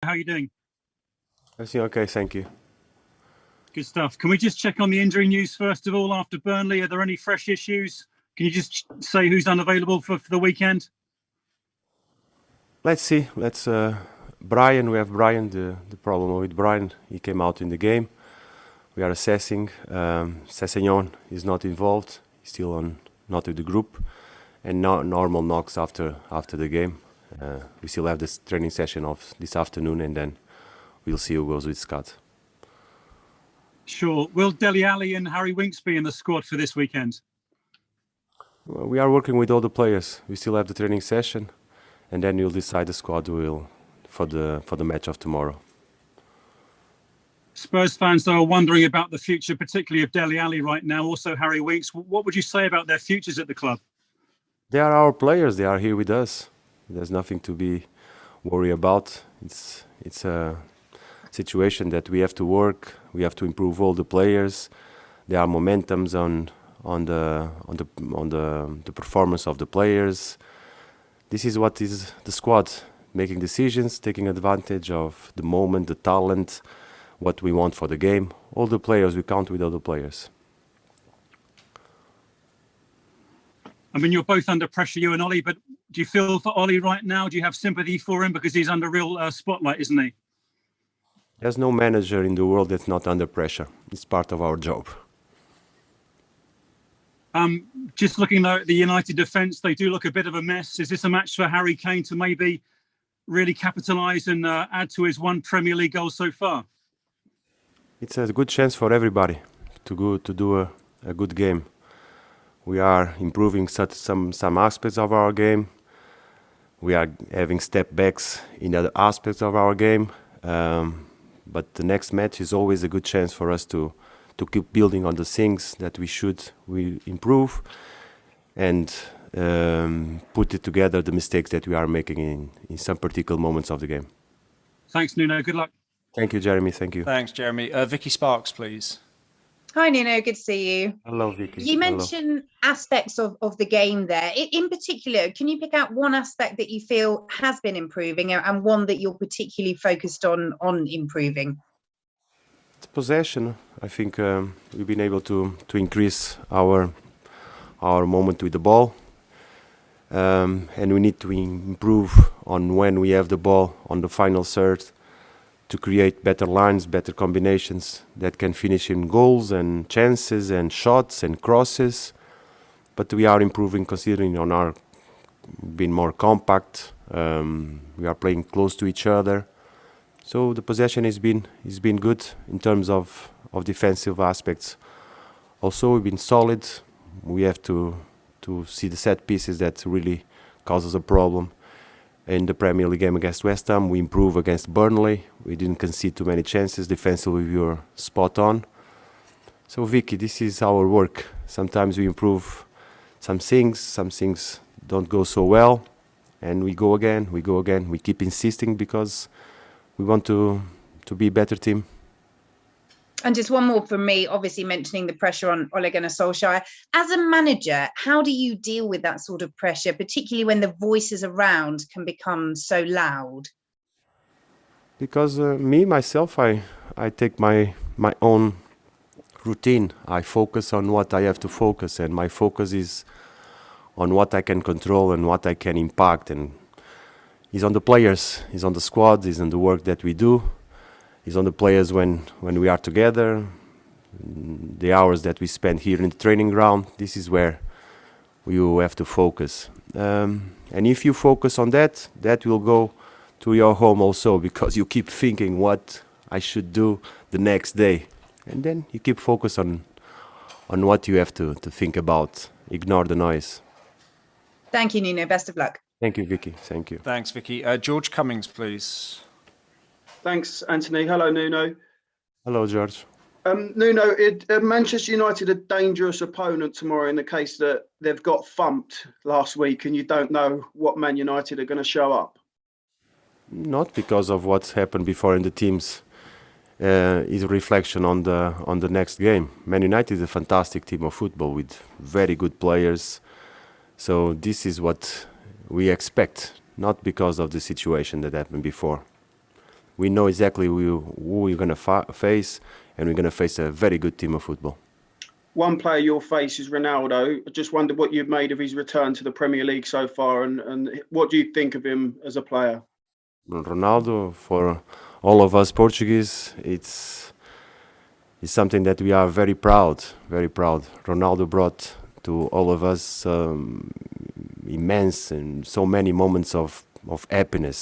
How are you doing? Okay, thank you. Good stuff. Can we just check on the injury news first of all after Burnley? Are there any fresh issues? Can you just say who's unavailable for the weekend? Let's see. Brian, we have Brian. The problem with Brian, he came out in the game. We are assessing. Sessegnon is not involved. He's still not with the group. And normal knocks after the game. We still have this training session of this afternoon, and then we'll see who goes with Scott. Sure. Will Dele Alli and Harry Winks be in the squad for this weekend? Well, we are working with all the players. We still have the training session, and then we'll decide the squad for the match of tomorrow. Spurs fans are wondering about the future, particularly of Dele Alli right now, also Harry Winks. What would you say about their futures at the club? They are our players. They are here with us. There's nothing to be worried about. It's a situation that we have to work. We have to improve all the players. There are momentums on the performance of the players. This is what is the squad, making decisions, taking advantage of the moment, the talent, what we want for the game. All the players, we count with all the players. I mean, you're both under pressure, you and Ollie, but do you feel for Ollie right now? Do you have sympathy for him? Because he's under real spotlight, isn't he? There's no manager in the world that's not under pressure. It's part of our job. Just looking though at the United defence, they do look a bit of a mess. Is this a match for Harry Kane to maybe really capitalise and add to his one Premier League goal so far? It's a good chance for everybody to do a good game. We are improving some aspects of our game. We are having step backs in other aspects of our game. But the next match is always a good chance for us to keep building on the things that we improve and put it together, the mistakes that we are making in some particular moments of the game. Thanks, Nuno. Good luck. Thank you, Jeremy. Thank you. Thanks, Jeremy. Vicky Sparks, please. Hi, Nuno. Good to see you. Hello, Vicky. You mentioned aspects of the game there. In particular, can you pick out one aspect that you feel has been improving and one that you're particularly focused on improving? It's possession. I think we've been able to increase our moment with the ball. And we need to improve on when we have the ball on the final third to create better lines, better combinations that can finish in goals and chances and shots and crosses. But we are improving considering on our being more compact. We are playing close to each other. So the possession has been good in terms of defensive aspects. Also, we've been solid. We have to see the set pieces that really causes a problem. In the Premier League game against West Ham, we improved against Burnley. We didn't concede too many chances. Defensively, we were spot on. So, Vicky, this is our work. Sometimes we improve some things don't go so well, and we go again. We keep insisting because we want to be a better team. And just one more from me, obviously mentioning the pressure on Ole Gunnar Solskjaer. As a manager, how do you deal with that sort of pressure, particularly when the voices around can become so loud? Because myself, I take my own routine. I focus on what I have to focus, and my focus is on what I can control and what I can impact. And it's on the players, it's on the squad, it's on the work that we do. It's on the players when we are together, the hours that we spend here in the training ground. This is where you have to focus. And if you focus on that will go to your home also, because you keep thinking what I should do the next day. And then you keep focus on what you have to think about. Ignore the noise. Thank you, Nuno. Best of luck. Thank you, Vicky. Thank you. Thanks, Vicky. George Cummings, please. Thanks, Anthony. Hello, Nuno. Hello, George. Nuno, Manchester United a dangerous opponent tomorrow in the case that they've got thumped last week and you don't know what Man United are going to show up? Not because of what's happened before in the teams. Is a reflection on the next game. Man United is a fantastic team of football with very good players. So this is what we expect, not because of the situation that happened before. we know exactly who we're going to face, and we're going to face a very good team of football. One player you'll face is Ronaldo. I just wondered what you've made of his return to the Premier League so far, and what do you think of him as a player? Ronaldo, for all of us Portuguese, it's something that we are very proud, very proud. Ronaldo brought to all of us immense and so many moments of happiness.